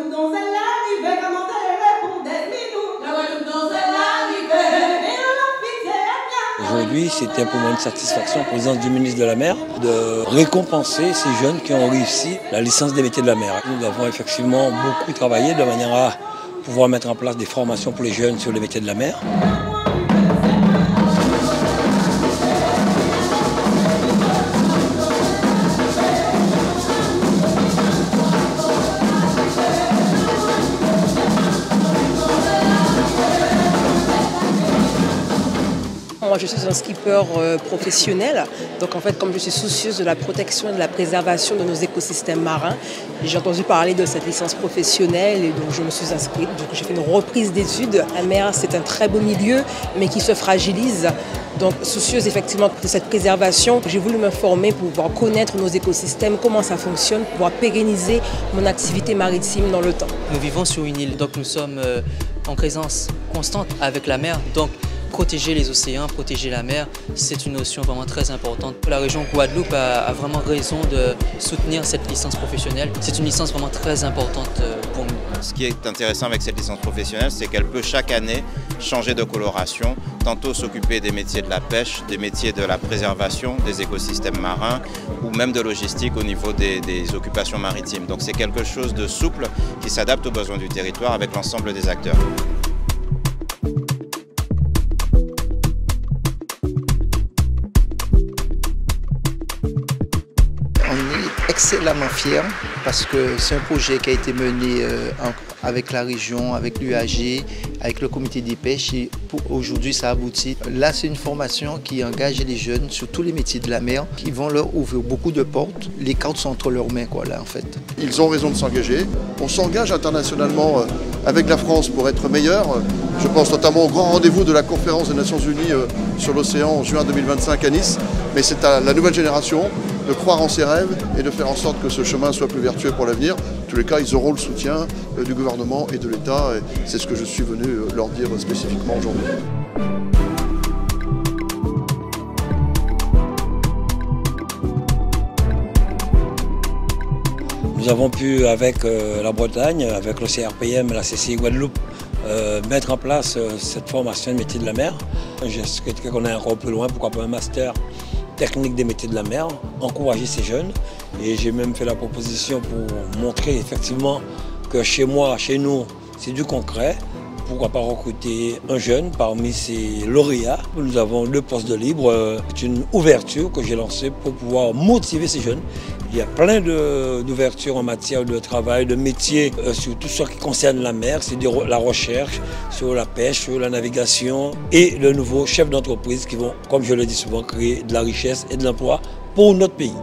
Guadeloupe dont elle arrivait, comment elle répondait, dis-nous. La Guadeloupe dont elle arrivait, et aujourd'hui, c'était pour moi une satisfaction en présence du ministre de la Mer de récompenser ces jeunes qui ont réussi la licence des métiers de la mer. Nous avons effectivement beaucoup travaillé de manière à pouvoir mettre en place des formations pour les jeunes sur les métiers de la mer. Moi, je suis un skipper professionnel, donc en fait, comme je suis soucieuse de la protection et de la préservation de nos écosystèmes marins, j'ai entendu parler de cette licence professionnelle et donc je me suis inscrite. Donc j'ai fait une reprise d'études. La mer, c'est un très beau milieu, mais qui se fragilise. Donc soucieuse effectivement de cette préservation, j'ai voulu me former pour pouvoir connaître nos écosystèmes, comment ça fonctionne, pour pouvoir pérenniser mon activité maritime dans le temps. Nous vivons sur une île, donc nous sommes en présence constante avec la mer. Donc protéger les océans, protéger la mer, c'est une notion vraiment très importante. La région Guadeloupe a vraiment raison de soutenir cette licence professionnelle. C'est une licence vraiment très importante pour nous. Ce qui est intéressant avec cette licence professionnelle, c'est qu'elle peut chaque année changer de coloration, tantôt s'occuper des métiers de la pêche, des métiers de la préservation des écosystèmes marins ou même de logistique au niveau des occupations maritimes. Donc c'est quelque chose de souple qui s'adapte aux besoins du territoire avec l'ensemble des acteurs. Excellemment fier parce que c'est un projet qui a été mené avec la région, avec l'UAG, avec le comité des pêches et aujourd'hui ça aboutit. Là c'est une formation qui engage les jeunes sur tous les métiers de la mer, qui vont leur ouvrir beaucoup de portes. Les cartes sont entre leurs mains là en fait. Ils ont raison de s'engager. On s'engage internationalement avec la France pour être meilleur. Je pense notamment au grand rendez-vous de la conférence des Nations Unies sur l'océan en juin 2025 à Nice. Mais c'est à la nouvelle génération de croire en ses rêves et de faire en sorte que ce chemin soit plus vertueux pour l'avenir. En tous les cas, ils auront le soutien du gouvernement et de l'État. C'est ce que je suis venu leur dire spécifiquement aujourd'hui. Nous avons pu, avec la Bretagne, avec le CRPM et la CCI Guadeloupe, mettre en place cette formation de métier de la mer. Je souhaiterais qu'on ait un rôle plus loin, pourquoi pas un master technique des métiers de la mer, encourager ces jeunes. Et j'ai même fait la proposition pour montrer effectivement que chez moi, chez nous, c'est du concret. Pourquoi pas recruter un jeune parmi ces lauréats. Nous avons 2 postes de libre. C'est une ouverture que j'ai lancée pour pouvoir motiver ces jeunes. Il y a plein d'ouvertures en matière de travail, de métiers, sur tout ce qui concerne la mer, c'est la recherche, sur la pêche, sur la navigation et de nouveaux chefs d'entreprise qui vont, comme je le dis souvent, créer de la richesse et de l'emploi pour notre pays.